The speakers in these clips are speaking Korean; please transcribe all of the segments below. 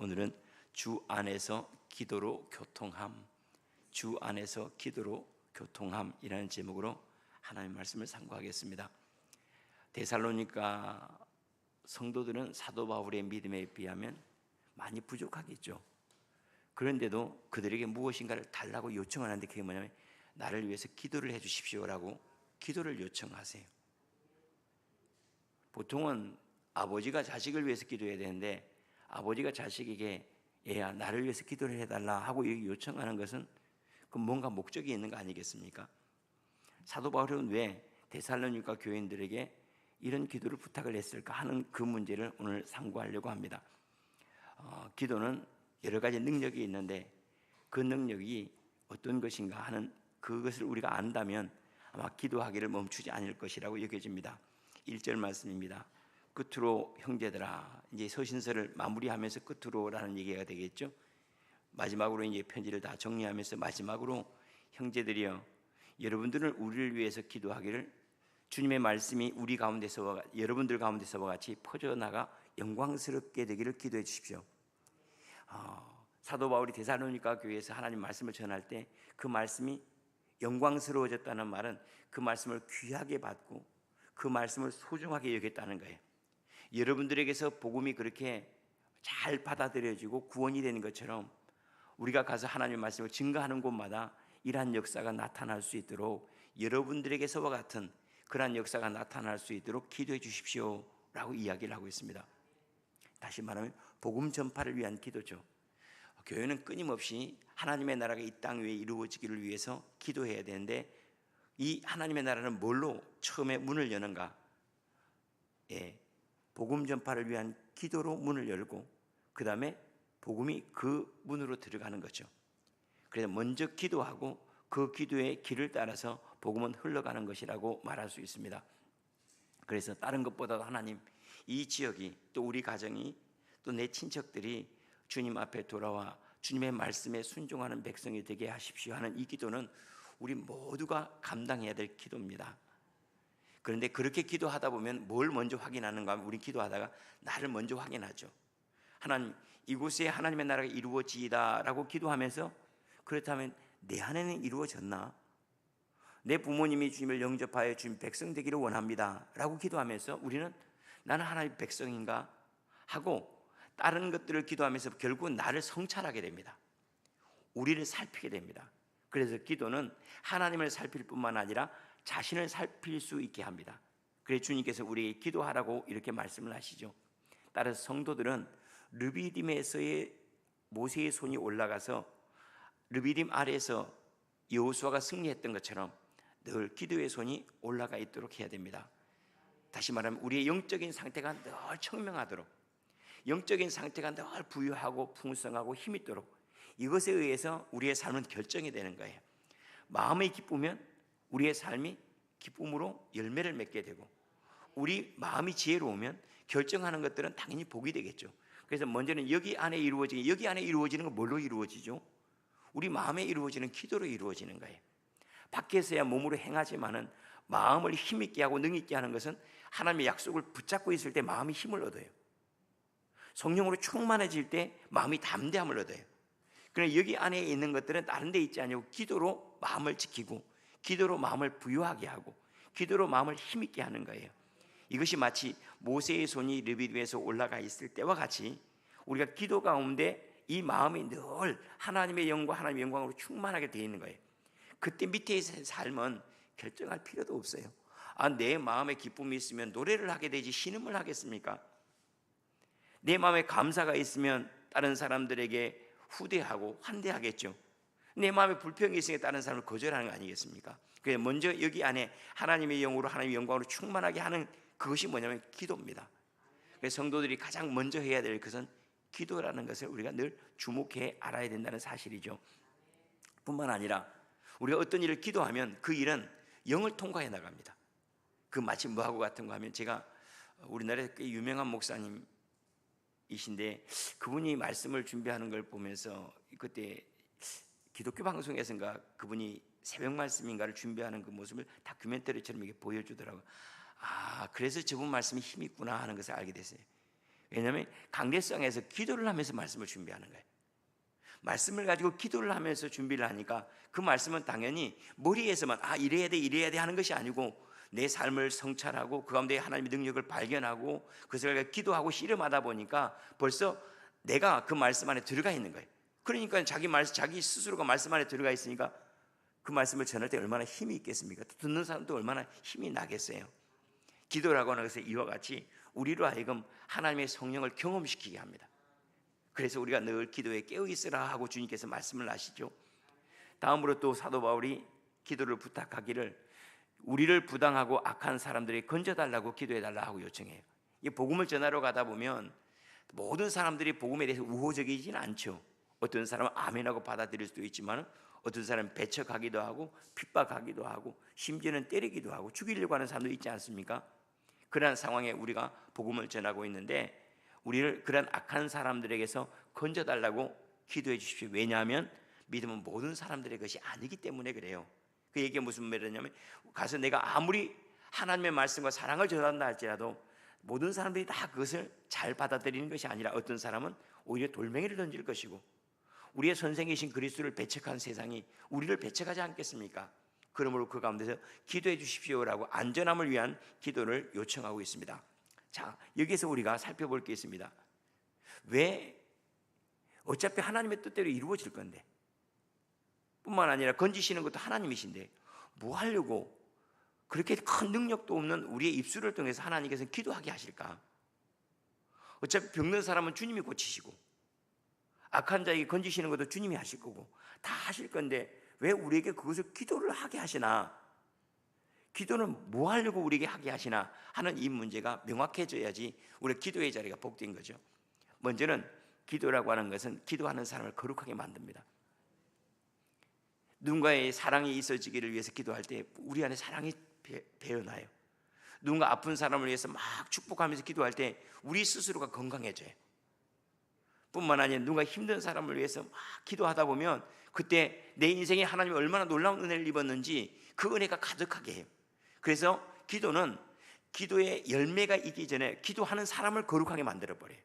오늘은 주 안에서 기도로 교통함, 주 안에서 기도로 교통함이라는 제목으로 하나님의 말씀을 상고하겠습니다. 데살로니가 성도들은 사도 바울의 믿음에 비하면 많이 부족하겠죠. 그런데도 그들에게 무엇인가를 달라고 요청하는데 그게 뭐냐면 나를 위해서 기도를 해 주십시오라고 기도를 요청하세요. 보통은 아버지가 자식을 위해서 기도해야 되는데 아버지가 자식에게 얘야 나를 위해서 기도를 해달라 하고 요청하는 것은 그 뭔가 목적이 있는 거 아니겠습니까? 사도 바울은 왜 데살로니가 교인들에게 이런 기도를 부탁을 했을까 하는 그 문제를 오늘 상고하려고 합니다. 기도는 여러 가지 능력이 있는데 그 능력이 어떤 것인가 하는 그것을 우리가 안다면 아마 기도하기를 멈추지 않을 것이라고 여겨집니다. 1절 말씀입니다. 끝으로 형제들아, 이제 서신서를 마무리하면서 끝으로라는 얘기가 되겠죠. 마지막으로 이제 편지를 다 정리하면서 마지막으로 형제들이여, 여러분들은 우리를 위해서 기도하기를 주님의 말씀이 우리 가운데서와 여러분들 가운데서와 같이 퍼져나가 영광스럽게 되기를 기도해 주십시오. 사도 바울이 데살로니가 교회에서 하나님 말씀을 전할 때 그 말씀이 영광스러워졌다는 말은 그 말씀을 귀하게 받고 그 말씀을 소중하게 여겼다는 거예요. 여러분들에게서 복음이 그렇게 잘 받아들여지고 구원이 되는 것처럼 우리가 가서 하나님의 말씀을 증거하는 곳마다 이러한 역사가 나타날 수 있도록 여러분들에게서와 같은 그러한 역사가 나타날 수 있도록 기도해 주십시오 라고 이야기를 하고 있습니다. 다시 말하면 복음 전파를 위한 기도죠. 교회는 끊임없이 하나님의 나라가 이 땅 위에 이루어지기를 위해서 기도해야 되는데 이 하나님의 나라는 뭘로 처음에 문을 여는가? 복음 전파를 위한 기도로 문을 열고 그 다음에 복음이 그 문으로 들어가는 거죠. 그래서 먼저 기도하고 그 기도의 길을 따라서 복음은 흘러가는 것이라고 말할 수 있습니다. 그래서 다른 것보다도 하나님, 이 지역이 또 우리 가정이 또 내 친척들이 주님 앞에 돌아와 주님의 말씀에 순종하는 백성이 되게 하십시오 하는 이 기도는 우리 모두가 감당해야 될 기도입니다. 그런데 그렇게 기도하다 보면 뭘 먼저 확인하는가 하면 우리 기도하다가 나를 먼저 확인하죠. 하나님, 이곳에 하나님의 나라가 이루어지다라고 기도하면서 그렇다면 내 안에는 이루어졌나? 내 부모님이 주님을 영접하여 주님 백성 되기를 원합니다 라고 기도하면서 우리는 나는 하나님의 백성인가 하고 다른 것들을 기도하면서 결국은 나를 성찰하게 됩니다. 우리를 살피게 됩니다. 그래서 기도는 하나님을 살필 뿐만 아니라 자신을 살필 수 있게 합니다. 그래서 주님께서 우리에게 기도하라고 이렇게 말씀을 하시죠. 따라서 성도들은 르비딤에서의 모세의 손이 올라가서 르비딤 아래에서 여호수아가 승리했던 것처럼 늘 기도의 손이 올라가 있도록 해야 됩니다. 다시 말하면 우리의 영적인 상태가 늘 청명하도록, 영적인 상태가 늘 부유하고 풍성하고 힘있도록 이것에 의해서 우리의 삶은 결정이 되는 거예요. 마음이 기쁘면 우리의 삶이 기쁨으로 열매를 맺게 되고 우리 마음이 지혜로우면 결정하는 것들은 당연히 복이 되겠죠. 그래서 먼저는 여기 안에 이루어지는 건 뭘로 이루어지죠? 우리 마음에 이루어지는 기도로 이루어지는 거예요. 밖에서야 몸으로 행하지만은 마음을 힘있게 하고 능있게 하는 것은 하나님의 약속을 붙잡고 있을 때 마음이 힘을 얻어요. 성령으로 충만해질 때 마음이 담대함을 얻어요. 그러나 여기 안에 있는 것들은 다른 데 있지 않고 기도로 마음을 지키고 기도로 마음을 부유하게 하고 기도로 마음을 힘있게 하는 거예요. 이것이 마치 모세의 손이 르비딤에서 올라가 있을 때와 같이 우리가 기도 가운데 이 마음이 늘 하나님의 영과 하나님의 영광으로 충만하게 되어 있는 거예요. 그때 밑에 있는 삶은 결정할 필요도 없어요. 내 마음에 기쁨이 있으면 노래를 하게 되지 신음을 하겠습니까? 내 마음에 감사가 있으면 다른 사람들에게 후대하고 환대하겠죠. 내 마음에 불평이 있으니까 다른 사람을 거절하는 거 아니겠습니까? 그래서 먼저 여기 안에 하나님의 영으로 하나님의 영광으로 충만하게 하는 그것이 뭐냐면 기도입니다. 그래서 성도들이 가장 먼저 해야 될 것은 기도라는 것을 우리가 늘 주목해 알아야 된다는 사실이죠. 뿐만 아니라 우리가 어떤 일을 기도하면 그 일은 영을 통과해 나갑니다. 그 마치 뭐하고 같은 거 하면 제가 우리나라에 꽤 유명한 목사님 이신데 그분이 말씀을 준비하는 걸 보면서 그때 기독교 방송에서인가 그분이 새벽 말씀인가를 준비하는 그 모습을 다큐멘터리처럼 이렇게 보여주더라고요. 그래서 저분 말씀이 힘이 있구나 하는 것을 알게 됐어요. 왜냐하면 강대상에서 기도를 하면서 말씀을 준비하는 거예요. 말씀을 가지고 기도를 하면서 준비를 하니까 그 말씀은 당연히 머리에서만 이래야 돼 하는 것이 아니고 내 삶을 성찰하고 그 가운데 하나님의 능력을 발견하고 그것을 기도하고 씨름하다 보니까 벌써 내가 그 말씀 안에 들어가 있는 거예요. 그러니까 자기 스스로가 말씀 안에 들어가 있으니까 그 말씀을 전할 때 얼마나 힘이 있겠습니까? 듣는 사람도 얼마나 힘이 나겠어요. 기도라고 하는 것은 이와 같이 우리로 하여금 하나님의 성령을 경험시키게 합니다. 그래서 우리가 늘 기도에 깨어있으라 하고 주님께서 말씀을 하시죠. 다음으로 또 사도 바울이 기도를 부탁하기를 우리를 부당하고 악한 사람들이 건져달라고 기도해달라 하고 요청해요. 이 복음을 전하러 가다 보면 모든 사람들이 복음에 대해서 우호적이지는 않죠. 어떤 사람은 아멘하고 받아들일 수도 있지만 어떤 사람은 배척하기도 하고 핍박하기도 하고 심지어는 때리기도 하고 죽이려고 하는 사람도 있지 않습니까? 그러한 상황에 우리가 복음을 전하고 있는데 우리를 그런 악한 사람들에게서 건져달라고 기도해 주십시오. 왜냐하면 믿음은 모든 사람들의 것이 아니기 때문에 그래요. 그 얘기가 무슨 말이냐면 가서 내가 아무리 하나님의 말씀과 사랑을 전한다 할지라도 모든 사람들이 다 그것을 잘 받아들이는 것이 아니라 어떤 사람은 오히려 돌멩이를 던질 것이고 우리의 선생이신 그리스도를 배척한 세상이 우리를 배척하지 않겠습니까? 그러므로 그 가운데서 기도해 주십시오라고 안전함을 위한 기도를 요청하고 있습니다. 자, 여기에서 우리가 살펴볼 게 있습니다. 왜? 어차피 하나님의 뜻대로 이루어질 건데 뿐만 아니라 건지시는 것도 하나님이신데 뭐 하려고 그렇게 큰 능력도 없는 우리의 입술을 통해서 하나님께서 기도하게 하실까? 어차피 병든 사람은 주님이 고치시고 악한 자에게 건지시는 것도 주님이 하실 거고 다 하실 건데 왜 우리에게 그것을 기도를 하게 하시나? 기도는 뭐 하려고 우리에게 하게 하시나 하는 이 문제가 명확해져야지 우리 기도의 자리가 복된 거죠. 먼저는 기도라고 하는 것은 기도하는 사람을 거룩하게 만듭니다. 누군가의 사랑이 있어지기를 위해서 기도할 때 우리 안에 사랑이 배어나요. 누군가 아픈 사람을 위해서 막 축복하면서 기도할 때 우리 스스로가 건강해져요. 뿐만 아니라 누군가 힘든 사람을 위해서 막 기도하다 보면 그때 내 인생에 하나님이 얼마나 놀라운 은혜를 입었는지 그 은혜가 가득하게 해요. 그래서 기도는 기도의 열매가 있기 전에 기도하는 사람을 거룩하게 만들어버려요.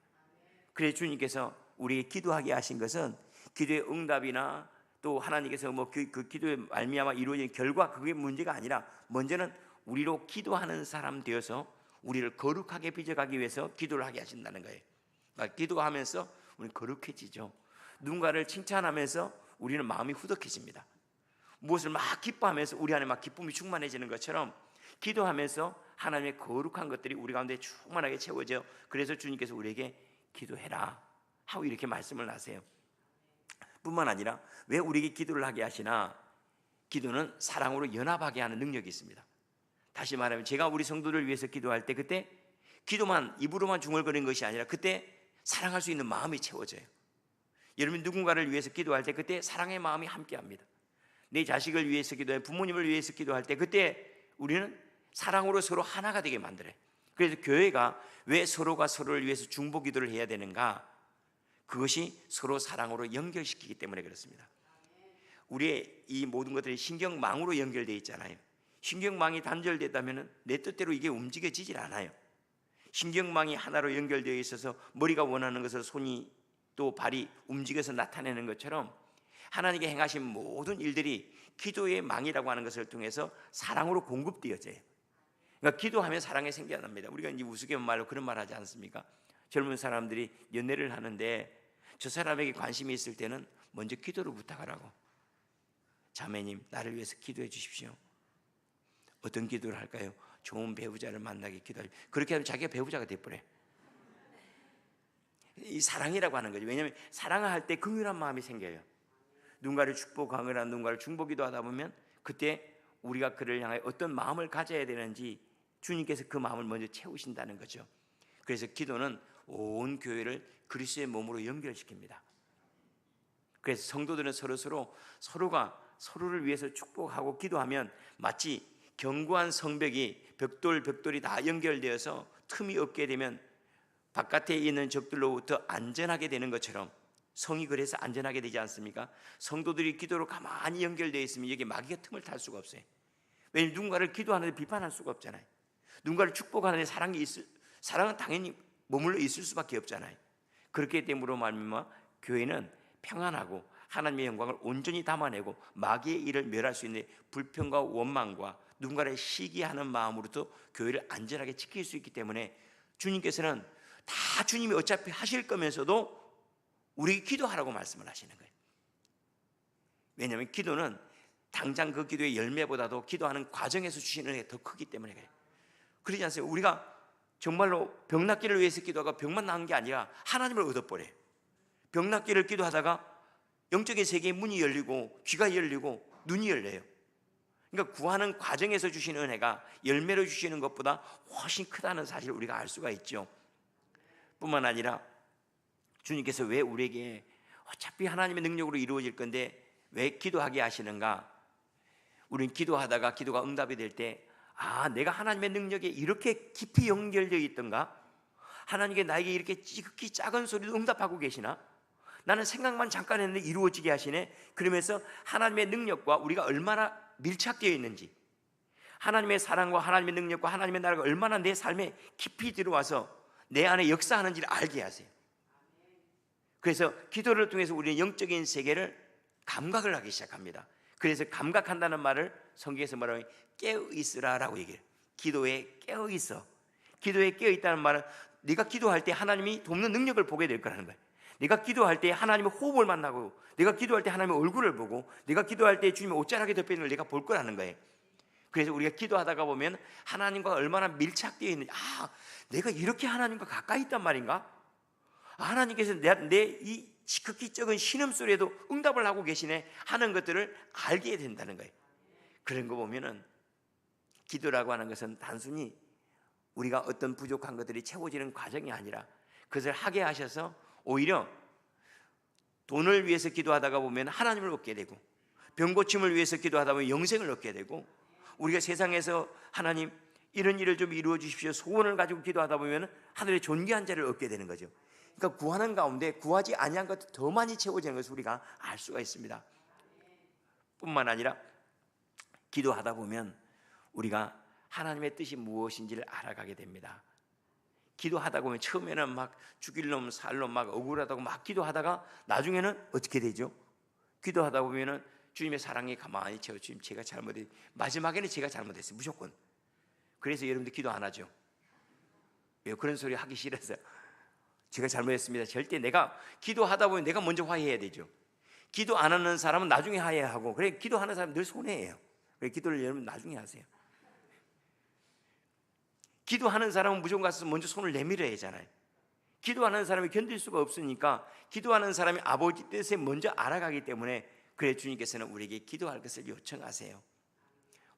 그래서 주님께서 우리에게 기도하게 하신 것은 기도의 응답이나 또 하나님께서 그 기도의 말미암아 이루어진 결과 그게 문제가 아니라 먼저는 우리로 기도하는 사람 되어서 우리를 거룩하게 빚어가기 위해서 기도를 하게 하신다는 거예요. 그러니까 기도하면서 우리는 거룩해지죠. 누군가를 칭찬하면서 우리는 마음이 후덕해집니다. 무엇을 막 기뻐하면서 우리 안에 막 기쁨이 충만해지는 것처럼 기도하면서 하나님의 거룩한 것들이 우리 가운데 충만하게 채워져. 그래서 주님께서 우리에게 기도해라 하고 이렇게 말씀을 하세요. 뿐만 아니라 왜 우리에게 기도를 하게 하시나? 기도는 사랑으로 연합하게 하는 능력이 있습니다. 다시 말하면 제가 우리 성도를 위해서 기도할 때 그때 기도만 입으로만 중얼거리는 것이 아니라 그때 사랑할 수 있는 마음이 채워져요. 여러분 누군가를 위해서 기도할 때 그때 사랑의 마음이 함께합니다. 내 자식을 위해서 기도해 부모님을 위해서 기도할 때 그때 우리는 사랑으로 서로 하나가 되게 만들어요. 그래서 교회가 왜 서로가 서로를 위해서 중보 기도를 해야 되는가? 그것이 서로 사랑으로 연결시키기 때문에 그렇습니다. 우리의 이 모든 것들이 신경망으로 연결되어 있잖아요. 신경망이 단절됐다면 내 뜻대로 이게 움직여지질 않아요. 신경망이 하나로 연결되어 있어서 머리가 원하는 것을 손이 또 발이 움직여서 나타내는 것처럼 하나님께 행하신 모든 일들이 기도의 망이라고 하는 것을 통해서 사랑으로 공급되어져요. 그러니까 기도하면 사랑이 생겨납니다. 우리가 이제 우스갯말로 그런 말 하지 않습니까? 젊은 사람들이 연애를 하는데 저 사람에게 관심이 있을 때는 먼저 기도를 부탁하라고. 자매님 나를 위해서 기도해 주십시오. 어떤 기도를 할까요? 좋은 배우자를 만나게 기도하죠. 그렇게 하면 자기가 배우자가 돼버려요. 이 사랑이라고 하는 거죠. 왜냐하면 사랑을 할 때 긍휼한 마음이 생겨요. 누군가를 축복하거나 누군가를 중보기도 하다 보면 그때 우리가 그를 향해 어떤 마음을 가져야 되는지 주님께서 그 마음을 먼저 채우신다는 거죠. 그래서 기도는 온 교회를 그리스도의 몸으로 연결시킵니다. 그래서 성도들은 서로가 서로를 위해서 축복하고 기도하면 마치 견고한 성벽이 벽돌이 다 연결되어서 틈이 없게 되면 바깥에 있는 적들로부터 안전하게 되는 것처럼 성이 그래서 안전하게 되지 않습니까? 성도들이 기도로 가만히 연결되어 있으면 여기 마귀가 틈을 탈 수가 없어요. 왜냐하면 누군가를 기도하는데 비판할 수가 없잖아요. 누군가를 축복하는데 사랑은 당연히 머물러 있을 수밖에 없잖아요. 그렇기 때문에 말미암아 교회는 평안하고 하나님의 영광을 온전히 담아내고 마귀의 일을 멸할 수 있는 불평과 원망과 누군가를 시기하는 마음으로도 교회를 안전하게 지킬 수 있기 때문에 주님께서는 다 주님이 어차피 하실 거면서도 우리에게 기도하라고 말씀을 하시는 거예요. 왜냐하면 기도는 당장 그 기도의 열매보다도 기도하는 과정에서 주시는 은혜가 더 크기 때문에 그래요. 그러지 않습니까? 우리가 정말로 병 낫기를 위해서 기도하고 병만 나은 게 아니라 하나님을 얻어버려요. 병 낫기를 기도하다가 영적인 세계의 문이 열리고 귀가 열리고 눈이 열려요. 그러니까 구하는 과정에서 주시는 은혜가 열매로 주시는 것보다 훨씬 크다는 사실을 우리가 알 수가 있죠. 뿐만 아니라 주님께서 왜 우리에게 어차피 하나님의 능력으로 이루어질 건데 왜 기도하게 하시는가? 우리는 기도하다가 기도가 응답이 될 때 내가 하나님의 능력에 이렇게 깊이 연결되어 있던가? 하나님께 나에게 이렇게 지극히 작은 소리도 응답하고 계시나? 나는 생각만 잠깐 했는데 이루어지게 하시네. 그러면서 하나님의 능력과 우리가 얼마나 밀착되어 있는지, 하나님의 사랑과 하나님의 능력과 하나님의 나라가 얼마나 내 삶에 깊이 들어와서 내 안에 역사하는지를 알게 하세요. 그래서 기도를 통해서 우리는 영적인 세계를 감각을 하기 시작합니다. 그래서 감각한다는 말을 성경에서 말하면 깨어있으라라고 얘기해요. 기도에 깨어있어. 기도에 깨어있다는 말은 네가 기도할 때 하나님이 돕는 능력을 보게 될 거라는 거예요. 네가 기도할 때 하나님의 호흡을 만나고, 내가 기도할 때 하나님의 얼굴을 보고, 내가 기도할 때 주님의 옷자락에 덮여 있는 걸 내가 볼 거라는 거예요. 그래서 우리가 기도하다가 보면 하나님과 얼마나 밀착되어 있는지, 내가 이렇게 하나님과 가까이 있단 말인가? 하나님께서 내 이 지극히 적은 신음소리에도 응답을 하고 계시네 하는 것들을 알게 된다는 거예요. 그런 거 보면은 기도라고 하는 것은 단순히 우리가 어떤 부족한 것들이 채워지는 과정이 아니라 그것을 하게 하셔서 오히려 돈을 위해서 기도하다가 보면 하나님을 얻게 되고, 병고침을 위해서 기도하다 보면 영생을 얻게 되고, 우리가 세상에서 하나님 이런 일을 좀 이루어 주십시오 소원을 가지고 기도하다 보면 하늘의 존귀한 자를 얻게 되는 거죠. 그러니까 구하는 가운데 구하지 아니한 것도 더 많이 채워지는 것을 우리가 알 수가 있습니다. 뿐만 아니라 기도하다 보면 우리가 하나님의 뜻이 무엇인지를 알아가게 됩니다. 기도하다 보면 처음에는 막 죽일 놈 살 놈 막 억울하다고 막 기도하다가 나중에는 어떻게 되죠? 기도하다 보면은 주님의 사랑이 가만히 채워, 주님 제가 잘못했어요. 마지막에는 제가 잘못했어요, 무조건. 그래서 여러분들 기도 안 하죠. 왜? 그런 소리 하기 싫어서. 제가 잘못했습니다. 절대 내가 기도하다 보면 내가 먼저 화해해야 되죠. 기도 안 하는 사람은 나중에 화해하고, 그래 기도하는 사람은 늘 손해예요. 그래 기도를 여러분 나중에 하세요. 기도하는 사람은 무조건 가서 먼저 손을 내밀어야 하잖아요. 기도하는 사람이 견딜 수가 없으니까 기도하는 사람이 아버지 뜻에 먼저 알아가기 때문에, 그래 주님께서는 우리에게 기도할 것을 요청하세요.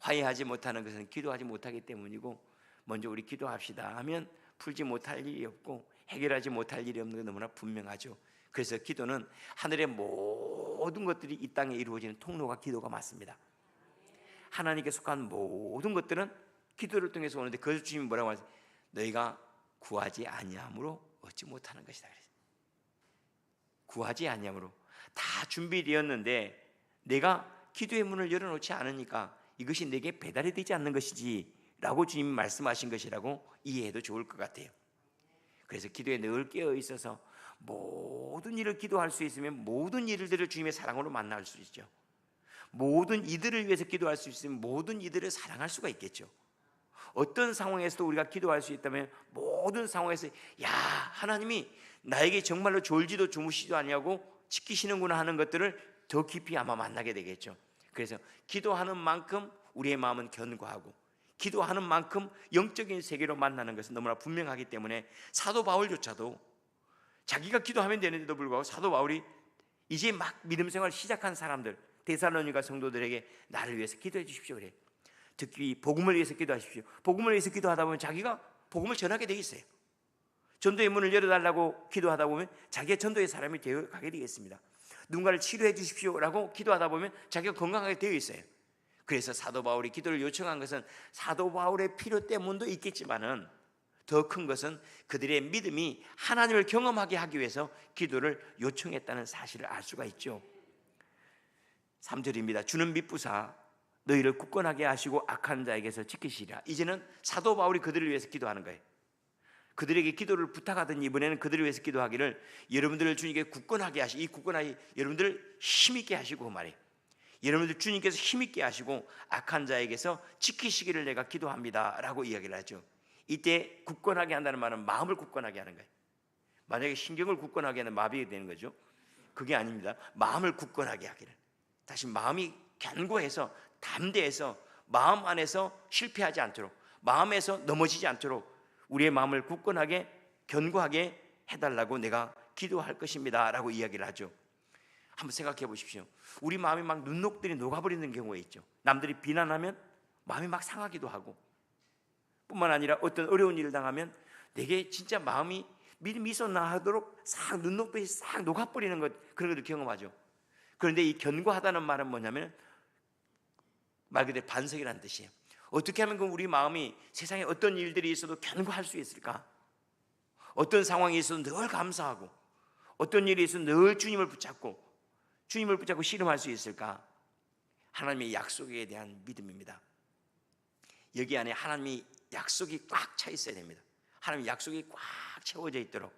화해하지 못하는 것은 기도하지 못하기 때문이고, 먼저 우리 기도합시다 하면 풀지 못할 일이 없고 해결하지 못할 일이 없는 게 너무나 분명하죠. 그래서 기도는 하늘의 모든 것들이 이 땅에 이루어지는 통로가 기도가 맞습니다. 하나님께 속한 모든 것들은 기도를 통해서 오는데, 그래서 주님이 뭐라고 하세요? 너희가 구하지 아니함으로 얻지 못하는 것이다. 구하지 아니함으로 다 준비되었는데 내가 기도의 문을 열어놓지 않으니까 이것이 내게 배달이 되지 않는 것이지 라고 주님이 말씀하신 것이라고 이해해도 좋을 것 같아요. 그래서 기도에 늘 깨어 있어서 모든 일을 기도할 수 있으면 모든 일들을 주님의 사랑으로 만날 수 있죠. 모든 이들을 위해서 기도할 수 있으면 모든 이들을 사랑할 수가 있겠죠. 어떤 상황에서도 우리가 기도할 수 있다면 모든 상황에서 하나님이 나에게 정말로 졸지도 주무시지도 아니하고 지키시는구나 하는 것들을 더 깊이 아마 만나게 되겠죠. 그래서 기도하는 만큼 우리의 마음은 견고하고, 기도하는 만큼 영적인 세계로 만나는 것은 너무나 분명하기 때문에 사도 바울조차도 자기가 기도하면 되는데도 불구하고 사도 바울이 이제 막 믿음 생활 시작한 사람들, 데살로니가 성도들에게 나를 위해서 기도해 주십시오 그래. 특히 복음을 위해서 기도하십시오. 복음을 위해서 기도하다 보면 자기가 복음을 전하게 돼 있어요. 전도의 문을 열어달라고 기도하다 보면 자기가 전도의 사람이 되어 가게 되겠습니다. 누군가를 치료해 주십시오라고 기도하다 보면 자기가 건강하게 되어 있어요. 그래서 사도 바울이 기도를 요청한 것은 사도 바울의 필요 때문도 있겠지만은 더 큰 것은 그들의 믿음이 하나님을 경험하게 하기 위해서 기도를 요청했다는 사실을 알 수가 있죠. 3절입니다. 주는 미쁘사 너희를 굳건하게 하시고 악한 자에게서 지키시리라. 이제는 사도 바울이 그들을 위해서 기도하는 거예요. 그들에게 기도를 부탁하더니 이번에는 그들을 위해서 기도하기를 여러분들을 주님께 굳건하게 하시고, 이 굳건하게 여러분들을 힘있게 하시고 말이에요. 여러분들 주님께서 힘있게 하시고 악한 자에게서 지키시기를 내가 기도합니다 라고 이야기를 하죠. 이때 굳건하게 한다는 말은 마음을 굳건하게 하는 거예요. 만약에 신경을 굳건하게 하는 마비가 되는 거죠. 그게 아닙니다. 마음을 굳건하게 하기를. 다시 마음이 견고해서 담대해서 마음 안에서 실패하지 않도록, 마음에서 넘어지지 않도록 우리의 마음을 굳건하게 견고하게 해달라고 내가 기도할 것입니다 라고 이야기를 하죠. 한번 생각해 보십시오. 우리 마음이 막 눈녹들이 녹아버리는 경우가 있죠. 남들이 비난하면 마음이 막 상하기도 하고, 뿐만 아니라 어떤 어려운 일을 당하면 내게 진짜 마음이 믿음이 있었나 하도록 싹 눈녹들이 싹 녹아버리는 것, 그런 것을 경험하죠. 그런데 이 견고하다는 말은 뭐냐면 말 그대로 반석이라는 뜻이에요. 어떻게 하면 우리 마음이 세상에 어떤 일들이 있어도 견고할 수 있을까? 어떤 상황이 있어도 늘 감사하고, 어떤 일이 있어도 늘 주님을 붙잡고 씨름할 수 있을까? 하나님의 약속에 대한 믿음입니다. 여기 안에 하나님의 약속이 꽉 차 있어야 됩니다. 하나님의 약속이 꽉 채워져 있도록.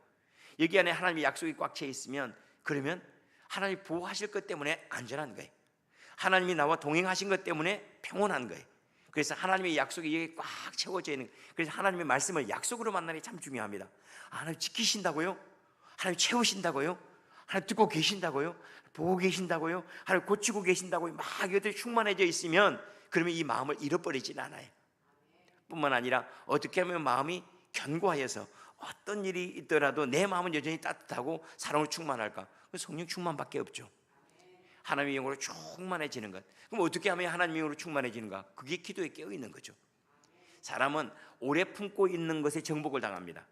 여기 안에 하나님의 약속이 꽉 차 있으면, 그러면 하나님이 보호하실 것 때문에 안전한 거예요. 하나님이 나와 동행하신 것 때문에 평온한 거예요. 그래서 하나님의 약속이 여기 꽉 채워져 있는, 그래서 하나님의 말씀을 약속으로 만나는 게 참 중요합니다. 하나님 지키신다고요? 하나님 채우신다고요? 하나님 듣고 계신다고요? 보고 계신다고요? 하나님 고치고 계신다고요? 막 이것들이 충만해져 있으면 그러면 이 마음을 잃어버리진 않아요. 뿐만 아니라 어떻게 하면 마음이 견고하여서 어떤 일이 있더라도 내 마음은 여전히 따뜻하고 사랑으로 충만할까? 성령 충만밖에 없죠. 하나님의 영으로 충만해지는 것. 그럼 어떻게 하면 하나님의 영으로 충만해지는가? 그게 기도에 깨어 있는 거죠. 사람은 오래 품고 있는 것에 정복을 당합니다.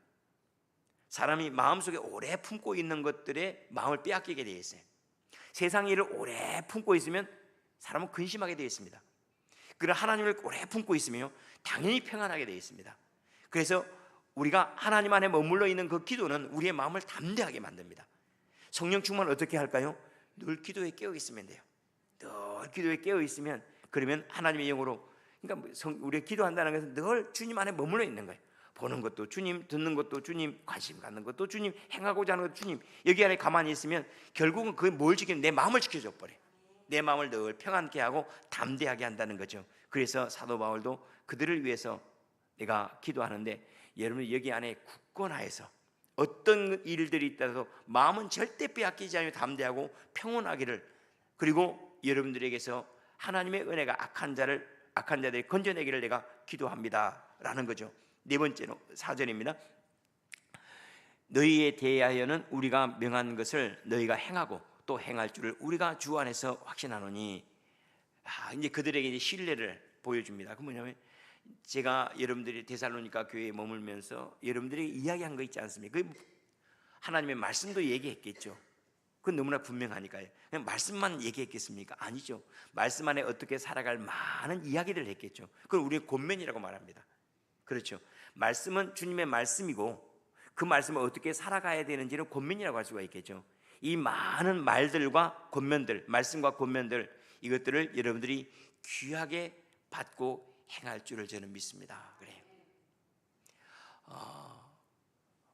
사람이 마음속에 오래 품고 있는 것들에 마음을 빼앗기게 되어 있어요. 세상 일을 오래 품고 있으면 사람은 근심하게 되어 있습니다. 그러나 하나님을 오래 품고 있으면 당연히 평안하게 되어 있습니다. 그래서 우리가 하나님 안에 머물러 있는 그 기도는 우리의 마음을 담대하게 만듭니다. 성령 충만을 어떻게 할까요? 늘 기도에 깨어 있으면 돼요. 늘 기도에 깨어 있으면, 그러면 하나님의 영으로, 그러니까 우리가 기도한다는 것은 늘 주님 안에 머물러 있는 거예요. 보는 것도 주님, 듣는 것도 주님, 관심 갖는 것도 주님, 행하고자 하는 것도 주님. 여기 안에 가만히 있으면 결국은 그게 뭘 지키는, 내 마음을 지켜줘 버려요. 내 마음을 늘 평안케 하고 담대하게 한다는 거죠. 그래서 사도 바울도 그들을 위해서 내가 기도하는데, 여러분 여기 안에 굳건하여서 어떤 일들이 있다도 마음은 절대 빼앗기지 않으며 담대하고 평온하기를, 그리고 여러분들에게서 하나님의 은혜가 악한 자들을 건져내기를 내가 기도합니다 라는 거죠. 네 번째로 4절입니다. 너희에 대하여는 우리가 명한 것을 너희가 행하고 또 행할 줄을 우리가 주 안에서 확신하노니. 이제 그들에게 이제 신뢰를 보여줍니다. 그 뭐냐면, 제가 여러분들이 데살로니가 교회에 머물면서 여러분들이 이야기한 거 있지 않습니까? 그 하나님의 말씀도 얘기했겠죠. 그건 너무나 분명하니까요. 그냥 말씀만 얘기했겠습니까? 아니죠. 말씀 안에 어떻게 살아갈 많은 이야기를 했겠죠. 그걸 우리의 권면이라고 말합니다. 그렇죠. 말씀은 주님의 말씀이고 그 말씀을 어떻게 살아가야 되는지는 권면이라고 할 수가 있겠죠. 이 많은 말들과 권면들, 말씀과 권면들, 이것들을 여러분들이 귀하게 받고 행할 줄을 저는 믿습니다. 그래요.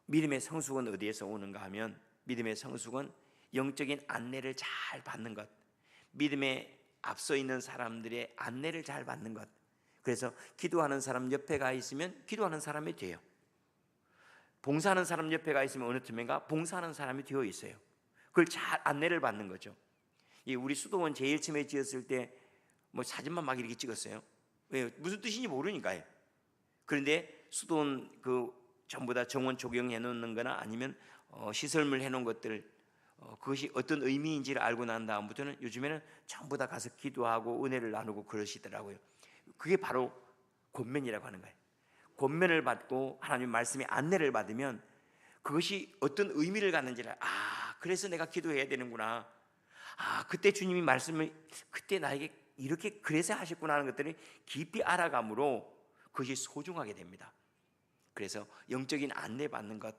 믿음의 성숙은 어디에서 오는가 하면, 믿음의 성숙은 영적인 안내를 잘 받는 것, 믿음에 앞서 있는 사람들의 안내를 잘 받는 것. 그래서 기도하는 사람 옆에 가 있으면 기도하는 사람이 돼요. 봉사하는 사람 옆에 가 있으면 어느 틈엔가 봉사하는 사람이 되어 있어요. 그걸 잘 안내를 받는 거죠. 우리 수도원 제일 처음에 지었을 때 뭐 사진만 막 이렇게 찍었어요. 왜? 무슨 뜻인지 모르니까요. 그런데 수도원 전부 다 정원 조경해 놓는 거나 아니면 시설물 해 놓은 것들, 그것이 어떤 의미인지를 알고 난 다음부터는 요즘에는 전부 다 가서 기도하고 은혜를 나누고 그러시더라고요. 그게 바로 권면이라고 하는 거예요. 권면을 받고 하나님 말씀의 안내를 받으면 그것이 어떤 의미를 갖는지를, 그래서 내가 기도해야 되는구나. 그때 주님이 말씀을 그때 나에게 이렇게 그래서 하셨구나 하는 것들을 깊이 알아감으로 그것이 소중하게 됩니다. 그래서 영적인 안내 받는 것,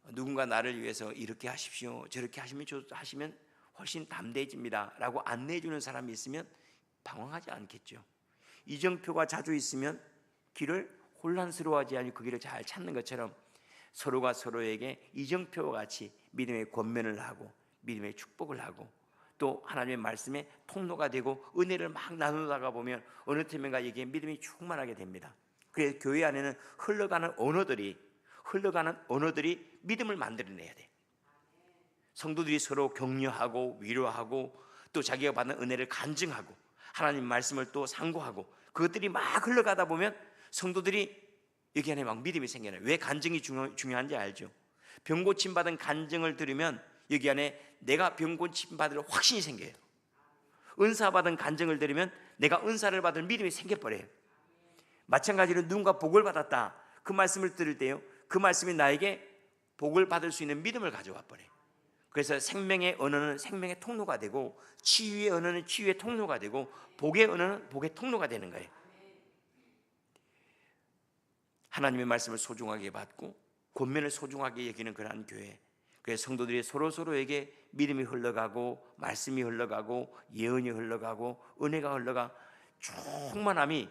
누군가 나를 위해서 이렇게 하십시오, 저렇게 하시면 훨씬 담대해집니다 라고 안내해 주는 사람이 있으면 방황하지 않겠죠. 이정표가 자주 있으면 길을 혼란스러워하지 않고 그 길을 잘 찾는 것처럼 서로가 서로에게 이정표와 같이 믿음의 권면을 하고 믿음의 축복을 하고 또 하나님의 말씀의 통로가 되고 은혜를 막 나누다가 보면 어느 틈인가 여기에 믿음이 충만하게 됩니다. 그래서 교회 안에는 흘러가는 언어들이 믿음을 만들어내야 돼. 성도들이 서로 격려하고 위로하고 또 자기가 받는 은혜를 간증하고 하나님 말씀을 또 상고하고 그것들이 막 흘러가다 보면 성도들이 여기 안에 막 믿음이 생겨나요. 왜 간증이 중요한지 알죠? 병 고침 받은 간증을 들으면 여기 안에 내가 병 고침 받을 확신이 생겨요. 은사 받은 간증을 들으면 내가 은사를 받을 믿음이 생겨버려요. 마찬가지로 누군가 복을 받았다, 그 말씀을 들을 때요, 그 말씀이 나에게 복을 받을 수 있는 믿음을 가져와 버려요. 그래서 생명의 언어는 생명의 통로가 되고 치유의 언어는 치유의 통로가 되고 복의 언어는 복의 통로가 되는 거예요. 하나님의 말씀을 소중하게 받고 권면을 소중하게 여기는 그러한 교회. 그래서 성도들이 서로에게 믿음이 흘러가고 말씀이 흘러가고 예언이 흘러가고 은혜가 흘러가 충만함이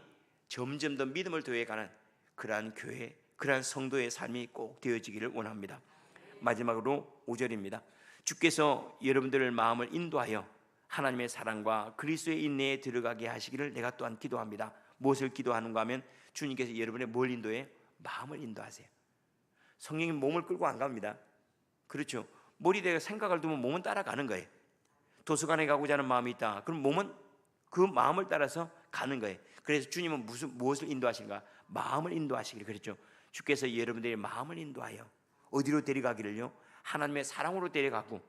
점점 더 믿음을 더해가는 그러한 교회, 그러한 성도의 삶이 꼭 되어지기를 원합니다. 마지막으로 5절입니다. 주께서 여러분들의 마음을 인도하여 하나님의 사랑과 그리스도의 인내에 들어가게 하시기를 내가 또한 기도합니다. 무엇을 기도하는가 하면 주님께서 여러분의 뭘 인도해? 마음을 인도하세요. 성령이 몸을 끌고 안 갑니다. 그렇죠? 머리에 생각을 두면 몸은 따라가는 거예요. 도서관에 가고자 하는 마음이 있다, 그럼 몸은 그 마음을 따라서 가는 거예요. 그래서 주님은 무엇을 인도하시는가? 마음을 인도하시기를 그랬죠. 주께서 여러분들의 마음을 인도하여 어디로 데려가기를요? 하나님의 사랑으로 데려가고,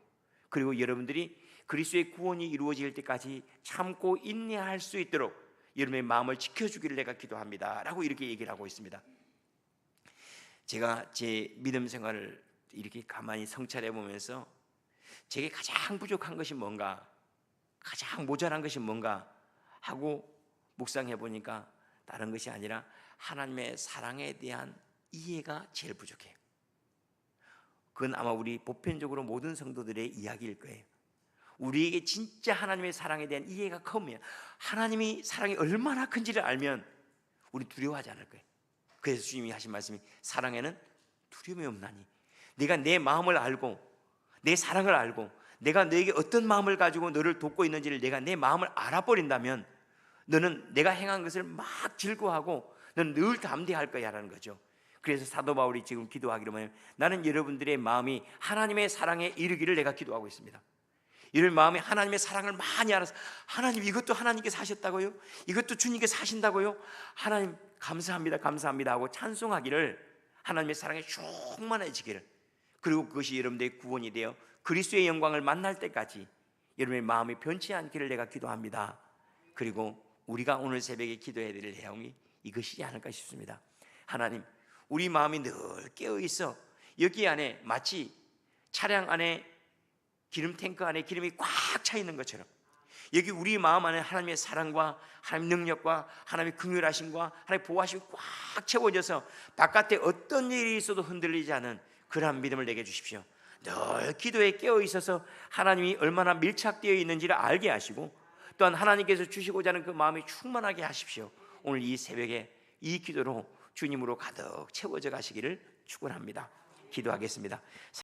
그리고 여러분들이 그리스도의 구원이 이루어질 때까지 참고 인내할 수 있도록 여러분의 마음을 지켜주기를 내가 기도합니다 라고 이렇게 얘기를 하고 있습니다. 제가 제 믿음 생활을 이렇게 가만히 성찰해 보면서 제게 가장 부족한 것이 뭔가, 가장 모자란 것이 뭔가 하고 묵상해 보니까 다른 것이 아니라 하나님의 사랑에 대한 이해가 제일 부족해요. 그건 아마 우리 보편적으로 모든 성도들의 이야기일 거예요. 우리에게 진짜 하나님의 사랑에 대한 이해가 크면, 하나님이 사랑이 얼마나 큰지를 알면 우리 두려워하지 않을 거예요. 그래서 주님이 하신 말씀이 사랑에는 두려움이 없나니, 네가 내 마음을 알고 내 사랑을 알고 내가 너에게 어떤 마음을 가지고 너를 돕고 있는지를 내가 내 마음을 알아버린다면 너는 내가 행한 것을 막 즐거워하고 너는 늘 담대할 거야 라는 거죠. 그래서 사도 바울이 지금 기도하기로 하면 나는 여러분들의 마음이 하나님의 사랑에 이르기를 내가 기도하고 있습니다. 이런 마음이 하나님의 사랑을 많이 알아서, 하나님 이것도 하나님께서 하셨다고요? 이것도 주님께서 하신다고요? 하나님 감사합니다 감사합니다 하고 찬송하기를, 하나님의 사랑에 충만해지기를, 그리고 그것이 여러분들의 구원이 되어 그리스도의 영광을 만날 때까지 여러분의 마음이 변치 않기를 내가 기도합니다. 그리고 우리가 오늘 새벽에 기도해야 될 내용이 이것이지 않을까 싶습니다. 하나님, 우리 마음이 늘 깨어있어 여기 안에 마치 차량 안에 기름 탱크 안에 기름이 꽉 차 있는 것처럼 여기 우리 마음 안에 하나님의 사랑과 하나님의 능력과 하나님의 긍휼하심과 하나님의 보호하심이 꽉 채워져서 바깥에 어떤 일이 있어도 흔들리지 않은 그러한 믿음을 내게 주십시오. 늘 기도에 깨어 있어서 하나님이 얼마나 밀착되어 있는지를 알게 하시고 또한 하나님께서 주시고자 하는 그 마음이 충만하게 하십시오. 오늘 이 새벽에 이 기도로 주님으로 가득 채워져 가시기를 축원합니다. 기도하겠습니다.